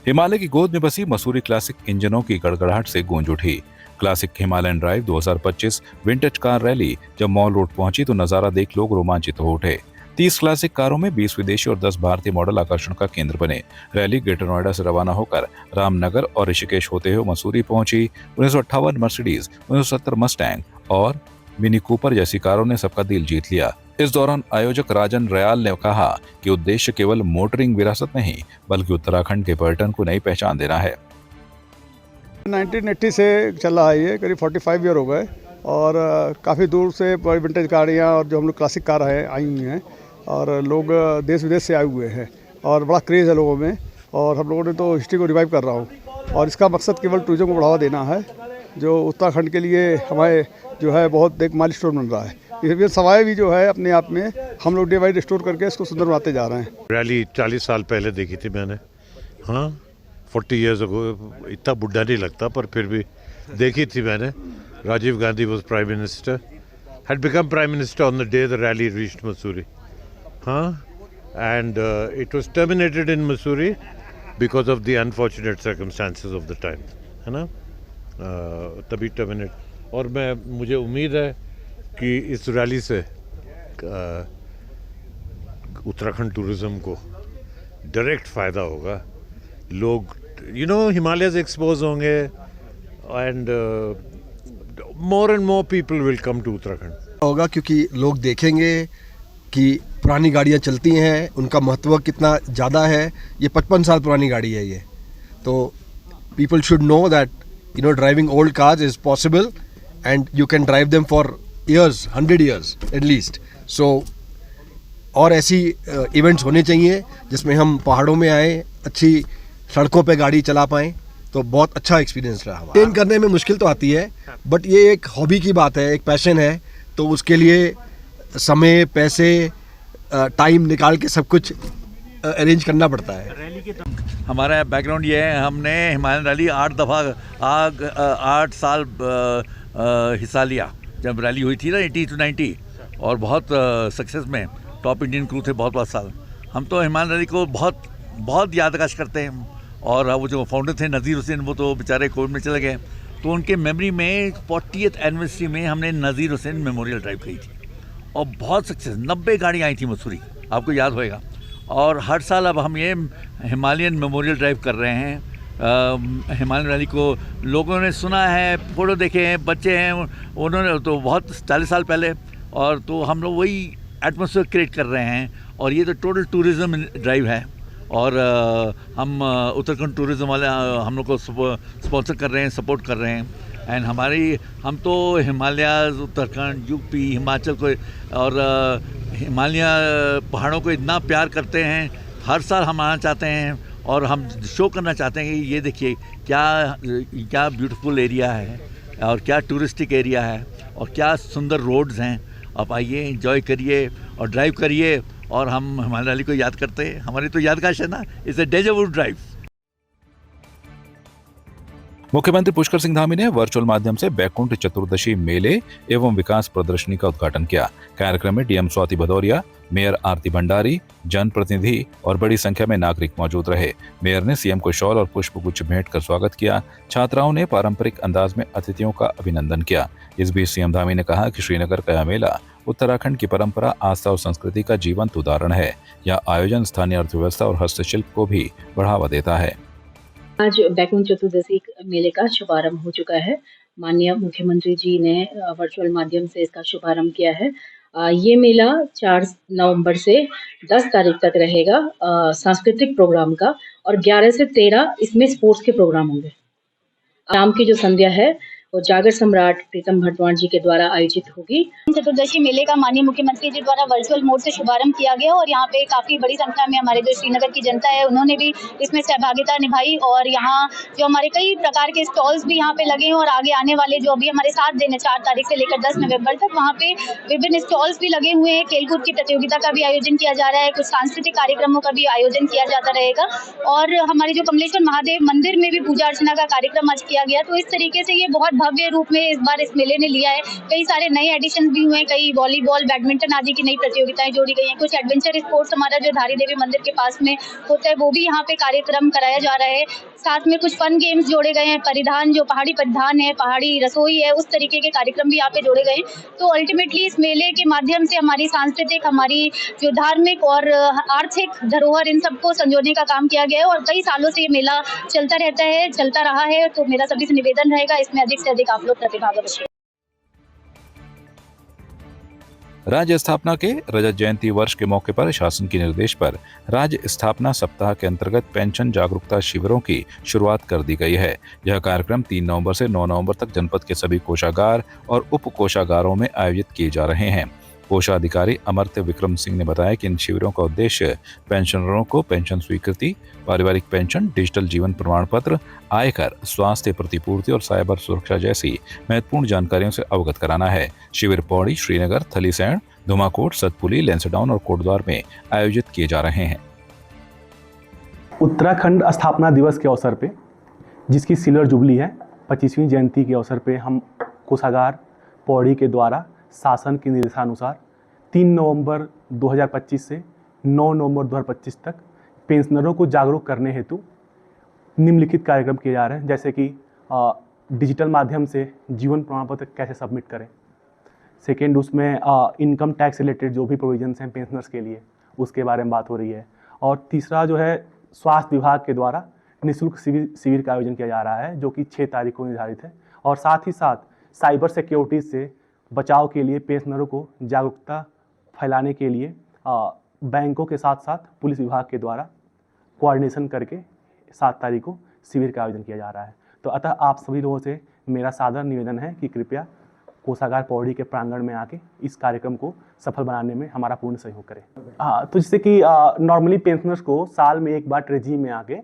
हिमालय की गोद में बसी मसूरी क्लासिक इंजनों की गड़गड़ाहट से गूंज उठी। Classic Himalayan drive 2025 vintage car rally जब मॉल रोड पहुंची तो नजारा देख लोग रोमांचित हो उठे। 30 क्लासिक कारों में 20 विदेशी और 10 भारतीय मॉडल आकर्षण का केंद्र बने। रैली ग्रेटर नोएडा से रवाना होकर रामनगर और ऋषिकेश होते हुए मसूरी पहुंची। 1958 मर्सिडीज, 1970 मस्टैंग और मिनी कूपर जैसी कारों ने सबका दिल जीत लिया। इस दौरान आयोजक राजन रयाल ने कहा कि उद्देश्य केवल मोटरिंग विरासत नहीं बल्कि उत्तराखंड के पर्यटन को नई पहचान देना है। 1980 से चल रहा है, ये करीब 45 ईयर हो गए और काफ़ी दूर से विंटेज गाड़ियाँ और जो हम लोग क्लासिक कार है आई हुई हैं और लोग देश विदेश से आए हुए हैं और बड़ा क्रेज़ है लोगों में। और हम लोगों ने तो हिस्ट्री को रिवाइव कर रहा हूँ और इसका मकसद केवल टूरिज्म को बढ़ावा देना है, जो उत्तराखंड के लिए हमारे जो है बहुत एक माइलस्टोन बन रहा है। ये सवाई भी जो है अपने आप में हम लोग डे बाई डे रिस्टोर करके इसको सुंदर बनाते जा रहे हैं। रैली 40 साल पहले देखी थी मैंने, हाँ 40 ईयर्स अगो, इतना बुढ़ा नहीं लगता पर फिर भी देखी थी मैंने। Rajiv Gandhi was prime minister, had become prime minister on the day the rally reached Mussoorie, and it was terminated in Mussoorie because of the unfortunate circumstances of the time, है ना, तभी टर्मिनेट। और मुझे उम्मीद है कि इस रैली से उत्तराखंड टूरिज्म को डायरेक्ट फ़ायदा होगा। लोग हिमालयस एक्सपोज होंगे and more and more people will come to Uttarakhand होगा, क्योंकि लोग देखेंगे कि पुरानी गाड़ियाँ चलती हैं, उनका महत्व कितना ज़्यादा है। ये 55 साल पुरानी गाड़ी है ये, तो people should know that driving old cars is possible and you can drive them for years, 100 years at least. So और ऐसी इवेंट्स होने चाहिए जिसमें हम पहाड़ों में आए, अच्छी सड़कों पे गाड़ी चला पाएँ, तो बहुत अच्छा एक्सपीरियंस रहा। ट्रेन करने में मुश्किल तो आती है, बट ये एक हॉबी की बात है, एक पैशन है, तो उसके लिए समय, पैसे, टाइम निकाल के सब कुछ अरेंज करना पड़ता है। हमारा बैकग्राउंड ये है, हमने हिमालयन रैली 8 साल हिस्सा लिया जब रैली हुई थी ना 80 to 90, और बहुत सक्सेस में टॉप इंडियन क्रू थे बहुत साल। हम तो हिमालयन रैली को बहुत यादगार करते हैं। और वो जो फाउंडर थे नज़ीर हुसैन, वो तो बेचारे कोविड में चले गए, तो उनके मेमोरी में 40th एनिवर्सरी में हमने नज़ीर हुसैन मेमोरियल ड्राइव की थी और बहुत सक्सेस, 90 गाड़ी आई थी मसूरी, आपको याद होएगा। और हर साल अब हम ये हिमालयन मेमोरियल ड्राइव कर रहे हैं। हिमालयन रैली को लोगों ने सुना है, फोटो देखे हैं, बच्चे हैं, उन्होंने तो बहुत 40 साल पहले, और तो हम लोग वही एटमॉस्फेयर क्रिएट कर रहे हैं। और ये तो टोटल टूरिज़्म ड्राइव है और हम उत्तराखंड टूरिज़्म वाले हम लोग को स्पॉन्सर कर रहे हैं, सपोर्ट कर रहे हैं। एंड हम तो हिमालय, उत्तराखंड, यूपी, हिमाचल को और हिमालय पहाड़ों को इतना प्यार करते हैं। हर साल हम आना चाहते हैं और हम शो करना चाहते हैं कि ये देखिए क्या ब्यूटीफुल एरिया है और क्या टूरिस्टिक एरिया है और क्या सुंदर रोड्स हैं। आप आइए, एंजॉय करिए और ड्राइव करिए। और हम हिमालय रैली को याद करते हैं, हमारी तो यादगार है ना, इट्स अ डेजा वू ड्राइव। मुख्यमंत्री पुष्कर सिंह धामी ने वर्चुअल माध्यम से बैकुंठ चतुर्दशी मेले एवं विकास प्रदर्शनी का उद्घाटन किया। कार्यक्रम में डीएम स्वाति भदौरिया, मेयर आरती भंडारी, जनप्रतिनिधि और बड़ी संख्या में नागरिक मौजूद रहे। मेयर ने सीएम को शॉल और पुष्पगुच्छ भेंट कर स्वागत किया। छात्राओं ने पारंपरिक अंदाज में अतिथियों का अभिनंदन किया। इस बीच सीएम धामी ने कहा कि श्रीनगर का यह मेला उत्तराखंड की परंपरा, आस्था और संस्कृति का जीवंत उदाहरण है। यह आयोजन स्थानीय अर्थव्यवस्था और हस्तशिल्प को भी बढ़ावा देता है। आज बैकुंठ चतुर्दशी मेले का शुभारंभ हो चुका है। माननीय मुख्यमंत्री जी ने वर्चुअल माध्यम से इसका शुभारंभ किया है। ये मेला 4 नवंबर से 10 तारीख तक रहेगा सांस्कृतिक प्रोग्राम का, और 11 से 13 इसमें स्पोर्ट्स के प्रोग्राम होंगे। शाम की जो संध्या है वो जागर सम्राट प्रीतम भटवाण जी के द्वारा आयोजित होगी। चतुर्दशी मेले का माननीय मुख्यमंत्री जी द्वारा वर्चुअल मोड से शुभारंभ किया गया और यहाँ पे काफी बड़ी संख्या में हमारे जो श्रीनगर की जनता है उन्होंने भी इसमें सहभागिता निभाई। और यहाँ जो हमारे कई प्रकार के स्टॉल्स भी यहाँ पे लगे हैं और आगे आने वाले जो अभी हमारे 7 दिन है, 4 तारीख से लेकर 10 नवम्बर तक, वहाँ पे विभिन्न स्टॉल्स भी लगे हुए हैं। खेलकूद की प्रतियोगिता का भी आयोजन किया जा रहा है, कुछ सांस्कृतिक कार्यक्रमों का भी आयोजन किया जाता रहेगा। और हमारे जो कमलेश्वर महादेव मंदिर में भी पूजा अर्चना का कार्यक्रम आज किया गया। तो इस तरीके से ये बहुत भव्य रूप में इस बार इस मेले ने लिया है। कई सारे नए एडिशन भी हुए हैं, कई वॉलीबॉल, बैडमिंटन आदि की नई प्रतियोगिताएं जोड़ी गई हैं। कुछ एडवेंचर स्पोर्ट्स हमारा जो धारी देवी मंदिर के पास में होता है वो भी यहाँ पे कार्यक्रम कराया जा रहा है। साथ में कुछ फन गेम्स जोड़े गए हैं, परिधान जो पहाड़ी परिधान है, पहाड़ी रसोई है, उस तरीके के कार्यक्रम भी यहाँ पे जोड़े गए हैं। तो अल्टीमेटली इस मेले के माध्यम से हमारी सांस्कृतिक, हमारी जो धार्मिक और आर्थिक धरोहर, इन सबको संजोने का काम किया गया है और कई सालों से ये मेला चलता रहता है, चलता रहा है। तो मेरा सभी से निवेदन रहेगा इसमें अधिक से अधिक आप लोग प्रतिभाग अवश्य। राज्य स्थापना के रजत जयंती वर्ष के मौके पर शासन के निर्देश पर राज्य स्थापना सप्ताह के अंतर्गत पेंशन जागरूकता शिविरों की शुरुआत कर दी गई है। यह कार्यक्रम 3 नवंबर से 9 नवंबर तक जनपद के सभी कोषागार और उप कोषागारों में आयोजित किए जा रहे हैं। कोषाधिकारी अमर्त्य विक्रम सिंह ने बताया कि इन शिविरों का उद्देश्य पेंशनरों को पेंशन स्वीकृति, पारिवारिक पेंशन, डिजिटल जीवन प्रमाण पत्र, आयकर, स्वास्थ्य प्रतिपूर्ति और साइबर सुरक्षा जैसी महत्वपूर्ण जानकारियों से अवगत कराना है। शिविर पौड़ी, श्रीनगर, थलीसैंण, धुमाकोट, सतपुली, लैंसडाउन और कोटद्वार में आयोजित किए जा रहे हैं। उत्तराखंड स्थापना दिवस के अवसर पे, जिसकी सिल्वर जुबली है, 25वीं जयंती के अवसर पे हम कोषागार पौड़ी के द्वारा शासन के निर्देशानुसार 3 नवंबर 2025 से 9 नवंबर 2025 तक पेंशनरों को जागरूक करने हेतु निम्नलिखित कार्यक्रम किए जा रहे हैं, जैसे कि डिजिटल माध्यम से जीवन प्रमाण पत्र कैसे सबमिट करें। सेकेंड, उसमें इनकम टैक्स रिलेटेड जो भी प्रोविजंस हैं पेंशनर्स के लिए, उसके बारे में बात हो रही है। और तीसरा जो है, स्वास्थ्य विभाग के द्वारा निःशुल्क शिविर का आयोजन किया जा रहा है, जो कि 6 तारीख को निर्धारित है। और साथ ही साथ साइबर सिक्योरिटी से बचाव के लिए पेंशनरों को जागरूकता फैलाने के लिए बैंकों के साथ साथ पुलिस विभाग के द्वारा कोऑर्डिनेशन करके 7 तारीख को शिविर का आयोजन किया जा रहा है। तो अतः आप सभी लोगों से मेरा सादर निवेदन है कि कृपया कोषागार पौड़ी के प्रांगण में आके इस कार्यक्रम को सफल बनाने में हमारा पूर्ण सहयोग करें। तो जैसे कि नॉर्मली पेंशनर्स को साल में एक बार ट्रेजी में आके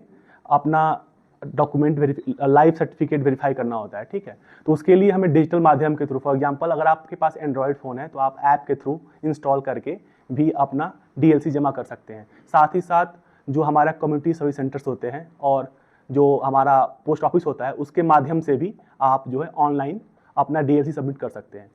अपना डॉक्यूमेंट लाइफ सर्टिफिकेट वेरीफाई करना होता है, ठीक है। तो उसके लिए हमें डिजिटल माध्यम के थ्रू, फॉर एग्जांपल अगर आपके पास एंड्रॉयड फ़ोन है तो आप ऐप के थ्रू इंस्टॉल करके भी अपना डीएलसी जमा कर सकते हैं। साथ ही साथ जो हमारा कम्युनिटी सर्विस सेंटर्स होते हैं और जो हमारा पोस्ट ऑफिस होता है, उसके माध्यम से भी आप जो है ऑनलाइन अपना डीएलसी सबमिट कर सकते हैं।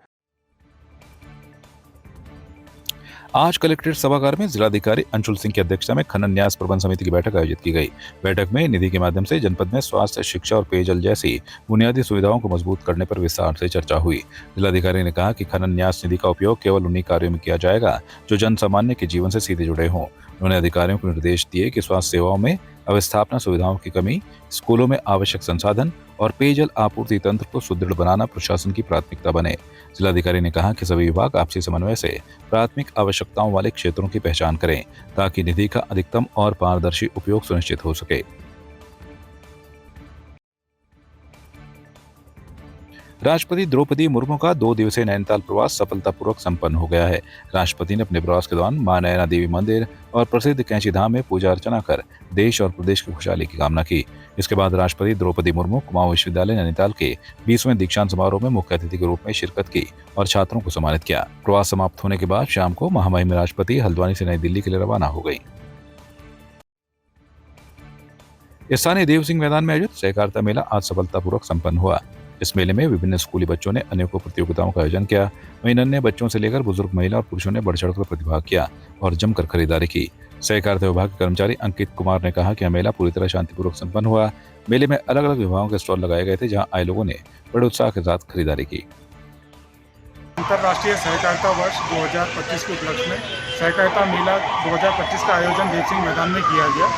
आज कलेक्ट्रेट सभागार में जिलाधिकारी अंशुल सिंह की अध्यक्षता में खनन न्यास प्रबंध समिति की बैठक आयोजित की गई। बैठक में निधि के माध्यम से जनपद में स्वास्थ्य, शिक्षा और पेयजल जैसी बुनियादी सुविधाओं को मजबूत करने पर विस्तार से चर्चा हुई। जिलाधिकारी ने कहा कि खनन न्यास निधि का उपयोग केवल उन्हीं कार्यों में किया जाएगा जो जन सामान्य के जीवन से सीधे जुड़े हों। उन्होंने अधिकारियों को निर्देश दिए कि स्वास्थ्य सेवाओं में अवस्थापना सुविधाओं की कमी, स्कूलों में आवश्यक संसाधन और पेयजल आपूर्ति तंत्र को सुदृढ़ बनाना प्रशासन की प्राथमिकता बने। जिलाधिकारी ने कहा कि सभी विभाग आपसी समन्वय से प्राथमिक आवश्यकताओं वाले क्षेत्रों की पहचान करें ताकि निधि का अधिकतम और पारदर्शी उपयोग सुनिश्चित हो सके। राष्ट्रपति द्रौपदी मुर्मू का 2 दिवसीय नैनीताल प्रवास सफलतापूर्वक संपन्न हो गया है। राष्ट्रपति ने अपने प्रवास के दौरान मां नयना देवी मंदिर और प्रसिद्ध कैंची धाम में पूजा अर्चना कर देश और प्रदेश की खुशहाली की कामना की। इसके बाद राष्ट्रपति द्रौपदी मुर्मू कुमाऊं विश्वविद्यालय नैनीताल के 20वें दीक्षांत समारोह में मुख्य अतिथि के रूप में शिरकत की और छात्रों को सम्मानित किया। प्रवास समाप्त होने के बाद शाम को महामहिम राष्ट्रपति हल्द्वानी से नई दिल्ली के लिए रवाना हो गई। स्थानीय देव सिंह मैदान में आयोजित सहकारिता मेला आज सफलतापूर्वक संपन्न हुआ। इस मेले में विभिन्न स्कूली बच्चों ने अनेकों प्रतियोगिताओं का आयोजन किया। वहीं नन्हे बच्चों से लेकर बुजुर्ग महिला और पुरुषों ने बढ़ चढ़कर प्रतिभाग किया और जमकर खरीदारी की। सहकारिता विभाग के कर्मचारी अंकित कुमार ने कहा कि यह मेला पूरी तरह शांतिपूर्वक संपन्न हुआ। मेले में अलग अलग विभागों के स्टॉल लगाए गए थे, जहां आए लोगों ने बड़े उत्साह के साथ खरीदारी की। अंतर्राष्ट्रीय सहकारिता वर्ष 2025 के उपलक्ष्य में सहकारिता मेला 2025 का आयोजन देव सिंह मैदान में किया गया,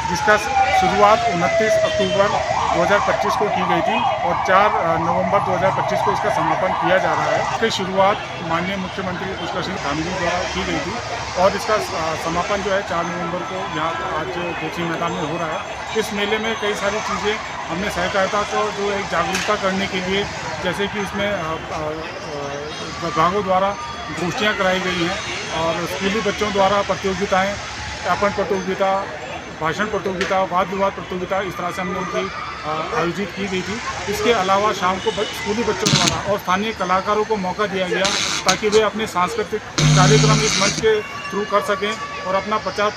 जिसका शुरुआत 29 अक्टूबर 2025 को की गई थी और 4 नवंबर 2025 को इसका समापन किया जा रहा है। इसकी शुरुआत माननीय मुख्यमंत्री पुष्कर सिंह धामी जी द्वारा की गई थी और इसका समापन जो है 4 नवंबर को यहाँ आज देव सिंह मैदान में हो रहा है। इस मेले में कई सारी चीज़ें हमने सहकारिता को जो एक जागरूकता करने के लिए, जैसे कि इसमें विभागों द्वारा गोष्ठियाँ कराई गई हैं और स्कूली बच्चों द्वारा प्रतियोगिताएँ, व्यापन प्रतियोगिता, भाषण प्रतियोगिता, वाद विवाद प्रतियोगिता, इस तरह से हमने उनकी आयोजित की गई थी। इसके अलावा शाम को स्कूली बच्चों द्वारा और स्थानीय कलाकारों को मौका दिया गया ताकि वे अपने सांस्कृतिक कार्यक्रम इस मंच के थ्रू कर सकें और अपना प्रचार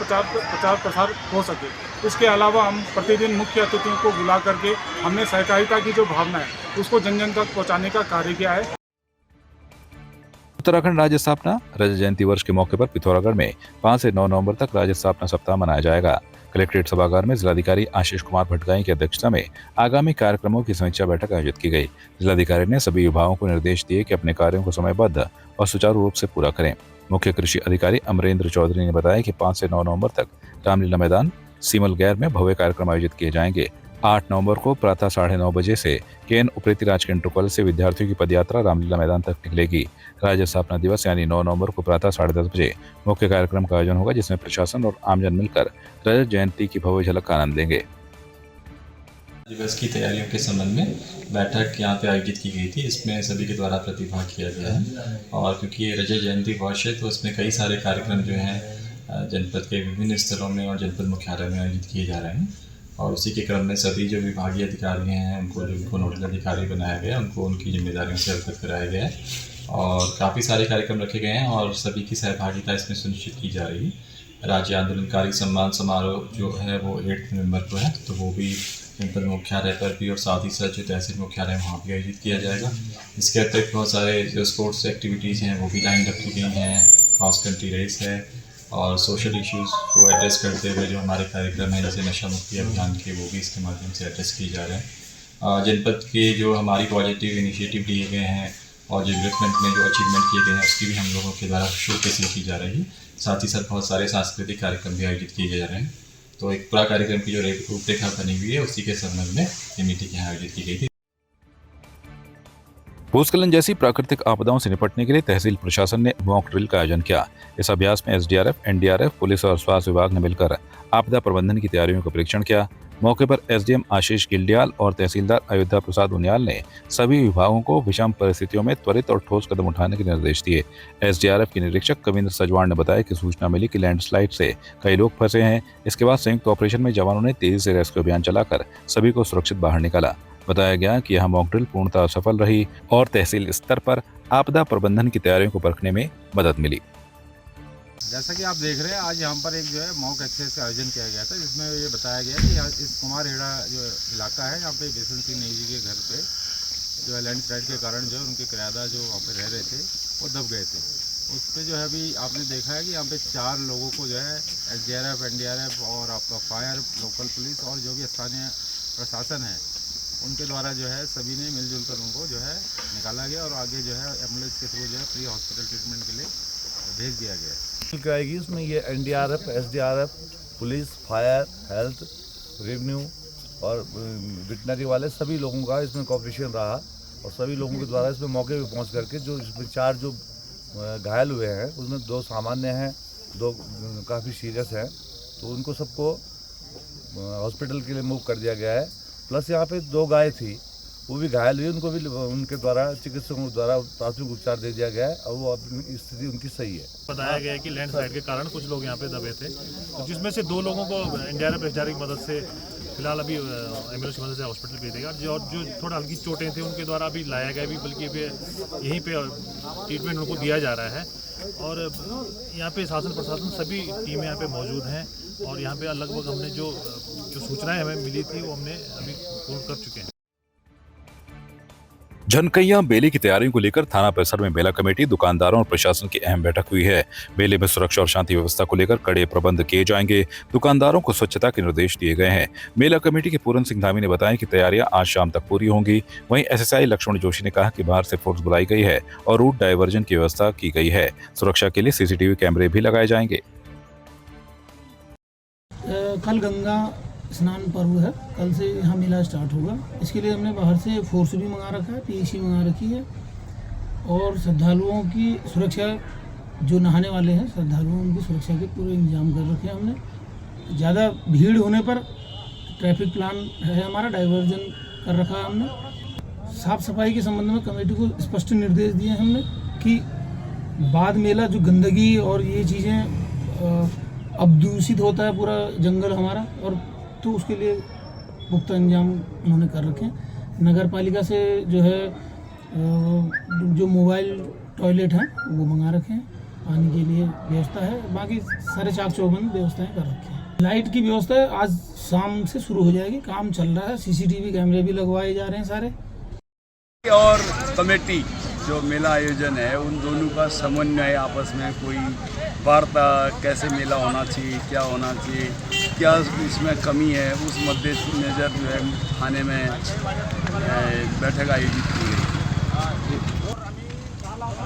प्रसार हो सके। इसके अलावा हम प्रतिदिन मुख्य अतिथियों को बुला करके हमने सहकारिता की जो भावना है उसको जन जन तक पहुँचाने का कार्य किया है। उत्तराखंड राज्य स्थापना रजत जयंती वर्ष के मौके पर पिथौरागढ़ में 5 से 9 नवंबर तक राज्य स्थापना सप्ताह मनाया जाएगा। कलेक्ट्रेट सभागार में जिलाधिकारी आशीष कुमार भट्टगाई की अध्यक्षता में आगामी कार्यक्रमों की समीक्षा बैठक आयोजित की गई। जिलाधिकारी ने सभी विभागों को निर्देश दिए कि अपने कार्यों को समयबद्ध और सुचारू रूप से पूरा करें। मुख्य कृषि अधिकारी अमरेंद्र चौधरी ने बताया कि 5 से 9 नवंबर तक रामलीला मैदान सीमल गैर में भव्य कार्यक्रम आयोजित किए जाएंगे। 8 नवंबर को प्रातः 9:30 बजे से केन उप्रेती राजकीय इंटर कॉलेज से विद्यार्थियों की पदयात्रा रामलीला मैदान तक निकलेगी। राज्य स्थापना दिवस यानी 9 नवंबर को प्रातः 10:30 बजे मुख्य कार्यक्रम का आयोजन होगा, जिसमें प्रशासन और आमजन मिलकर रजत जयंती की भव्य झलक का आनंद लेंगे। दिवस की तैयारियों के संबंध में बैठक यहाँ पे आयोजित की गई थी। इसमें सभी के द्वारा प्रतिभाग किया गया है और क्योंकि ये रजत जयंती वर्ष है तो इसमें कई सारे कार्यक्रम जो हैं जनपद के विभिन्न स्थलों में और जनपद मुख्यालय में आयोजित किए जा रहे हैं और उसी के क्रम में सभी जो विभागीय अधिकारी हैं उनको नोडल अधिकारी बनाया गया, उनको उनकी जिम्मेदारियों से अवगत कराया गया है और काफ़ी सारे कार्यक्रम रखे गए हैं और सभी की सहभागिता इसमें सुनिश्चित की जा रही है। राज्य आंदोलनकारी सम्मान समारोह जो है वो 8 नवंबर को है, तो वो भी जनपद मुख्यालय पर भी और साथ ही साथ जो तहसील मुख्यालय वहाँ भी आयोजित किया जाएगा। इसके अतिरिक्त बहुत सारे जो स्पोर्ट्स एक्टिविटीज़ हैं वो भी लाइन रखी गई हैं, क्रॉस कंट्री रेस है और सोशल इश्यूज़ को एड्रेस करते हुए जो हमारे कार्यक्रम हैं जैसे नशा मुक्ति अभियान के वो भी इसके माध्यम से एड्रेस किए जा रहे हैं। जनपद के जो हमारी पॉजिटिव इनिशिएटिव लिए गए हैं और जो डेवलपमेंट में जो अचीवमेंट किए गए हैं उसकी भी हम लोगों के द्वारा शोकेसिंग की जा रही है। साथ ही साथ बहुत सारे सांस्कृतिक कार्यक्रम भी आयोजित किए जा रहे हैं। तो एक पूरा कार्यक्रम की जो रूपरेखा बनी हुई है उसी के संबंध में ये मीटिंग यहाँ आयोजित की गई थी। भूस्खलन जैसी प्राकृतिक आपदाओं से निपटने के लिए तहसील प्रशासन ने मॉक ड्रिल का आयोजन किया। इस अभ्यास में एसडीआरएफ, एनडीआरएफ, पुलिस और स्वास्थ्य विभाग ने मिलकर आपदा प्रबंधन की तैयारियों का परीक्षण किया। मौके पर एसडीएम आशीष गिल्डियाल और तहसीलदार अयोध्या प्रसाद उनियाल ने सभी विभागों को विषम परिस्थितियों में त्वरित और ठोस कदम उठाने के निर्देश दिए। एसडीआरएफ के निरीक्षक कविंद्र सजवाण ने बताया कि सूचना मिली कि लैंडस्लाइड से कई लोग फंसे हैं। इसके बाद संयुक्त ऑपरेशन में जवानों ने तेजी से रेस्क्यू अभियान चलाकर सभी को सुरक्षित बाहर निकाला। बताया गया कि यह मॉक ड्रिल पूर्णतः सफल रही और तहसील स्तर पर आपदा प्रबंधन की तैयारियों को परखने में मदद मिली। जैसा कि आप देख रहे हैं, आज यहाँ पर एक जो है मॉक एक्सरसाइज का आयोजन किया गया था, जिसमें ये बताया गया कि इस कुमार हेड़ा जो इलाका है यहाँ पे बेसन सिंह नेगी जी के घर पे जो है लैंडस्लाइड के कारण जो है उनके किराएदार जो वहाँ पे रह रहे थे वो दब गए थे। उस पर जो है अभी आपने देखा है कि यहाँ पे 4 लोगों को जो है एसडीआरएफ, एनडीआरएफ और आपका फायर, लोकल पुलिस और जो भी स्थानीय प्रशासन है उनके द्वारा जो है सभी ने मिलजुल कर उनको जो है निकाला गया और आगे जो है एम्बुलेंस के थ्रू जो है प्री हॉस्पिटल ट्रीटमेंट के लिए भेज दिया गया है। कराएगी उसमें ये NDRF, SDRF, police, fire, health, revenue और वेटनरी वाले सभी लोगों का इसमें कॉपरेशन रहा और सभी लोगों के द्वारा इसमें मौके पे पहुंच करके जो इसमें 4 जो घायल हुए हैं उसमें 2 सामान्य हैं, 2 काफ़ी सीरियस हैं, तो उनको सबको हॉस्पिटल के लिए मूव कर दिया गया है। प्लस यहाँ पे 2 गाय थी वो भी घायल हुई, उनको भी उनके द्वारा चिकित्सकों द्वारा प्राथमिक उपचार दे दिया गया है और वो अपनी स्थिति उनकी सही है। बताया गया है कि लैंडस्लाइड के कारण कुछ लोग यहाँ पे दबे थे, तो जिसमें से 2 लोगों को एनडीआरएफ, एसडीआरएफ की मदद से फिलहाल अभी एम्बुलेंस की मदद से हॉस्पिटल भेज देगा। जो थोड़ा हल्की चोटें थे उनके द्वारा अभी लाया गया भी, बल्कि यहीं पे ट्रीटमेंट उनको दिया जा रहा है और यहाँ पे शासन प्रशासन सभी टीम यहाँ पे मौजूद हैं और यहाँ पे लगभग हमने जो सूचनाएं हमें मिली थी वो हमने अभी पूर्ण कर चुके हैं। झनकैया मेले की तैयारियों को लेकर थाना परिसर में मेला कमेटी, दुकानदारों और प्रशासन की अहम बैठक हुई है। मेले में सुरक्षा और शांति व्यवस्था को लेकर कड़े प्रबंध किए जाएंगे। दुकानदारों को स्वच्छता के निर्देश दिए गए हैं। मेला कमेटी के पूरन सिंह धामी ने बताया कि तैयारियां आज शाम तक पूरी होंगी। वहीं एसएसआई लक्ष्मण जोशी ने कहा कि बाहर से फोर्स बुलाई गई है और रूट डायवर्जन की व्यवस्था की गई है। सुरक्षा के लिए सीसीटीवी कैमरे भी लगाए जाएंगे। कल गंगा स्नान पर्व है, कल से यहाँ मेला स्टार्ट होगा। इसके लिए हमने बाहर से फोर्स भी मंगा रखा है, पीएसी मंगा रखी है और श्रद्धालुओं की सुरक्षा, जो नहाने वाले हैं श्रद्धालुओं उनकी सुरक्षा के पूरे इंतजाम कर रखे हैं हमने। ज़्यादा भीड़ होने पर ट्रैफिक प्लान है हमारा, डाइवर्जन कर रखा है हमने। साफ़ सफाई के संबंध में कमेटी को स्पष्ट निर्देश दिए हमने कि बाद मेला जो गंदगी और ये चीज़ें अब दूषित होता है पूरा जंगल हमारा, और तो उसके लिए पुख्ता इंतजाम उन्होंने कर रखे हैं। नगर पालिका से जो है जो मोबाइल टॉयलेट हैं वो मंगा रखे हैं, पानी के लिए व्यवस्था है, बाकी सारे चाक चौबंद व्यवस्थाएं कर रखे हैं। लाइट की व्यवस्था आज शाम से शुरू हो जाएगी, काम चल रहा है, सीसीटीवी कैमरे भी लगवाए जा रहे हैं सारे। और कमेटी जो मेला आयोजन है उन दोनों का समन्वय आपस में कोई वार्ता, कैसे मेला होना चाहिए, क्या होना चाहिए, क्या इसमें कमी है, उस मद्देनज़र जो है थाने में बैठक आयोजित की गई।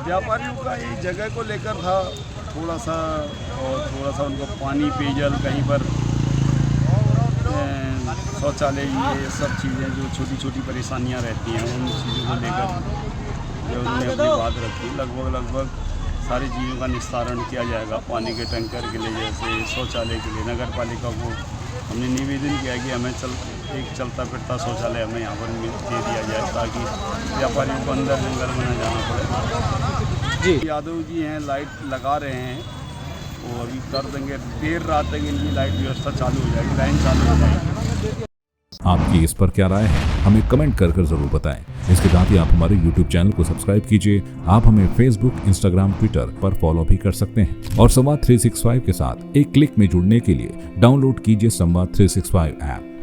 व्यापारियों का ये जगह को लेकर था थोड़ा सा उनको पानी, पेयजल, कहीं पर शौचालय, ये सब चीज़ें जो छोटी छोटी परेशानियां रहती हैं उन चीज़ों को लेकर जो उन्होंने अपनी बात रखी। लगभग सारी चीज़ों का निस्तारण किया जाएगा। पानी के टैंकर के लिए, जैसे शौचालय के लिए नगर पालिका को हमने निवेदन किया कि हमें एक चलता फिरता शौचालय हमें यहाँ पर दे दिया जाए ताकि व्यापारियों को अंदर जंगल में न जाना पड़े। जी यादव जी हैं, लाइट लगा रहे हैं और अभी कर देंगे, देर रात तक इनकी लाइट व्यवस्था चालू हो जाएगी, लाइन चालू हो जाएगी। आपकी इस पर क्या राय है, हमें कमेंट कर जरूर बताएं। इसके साथ ही आप हमारे YouTube चैनल को सब्सक्राइब कीजिए। आप हमें Facebook, Instagram, Twitter पर फॉलो भी कर सकते हैं और संवाद 365 के साथ एक क्लिक में जुड़ने के लिए डाउनलोड कीजिए संवाद 365 ऐप।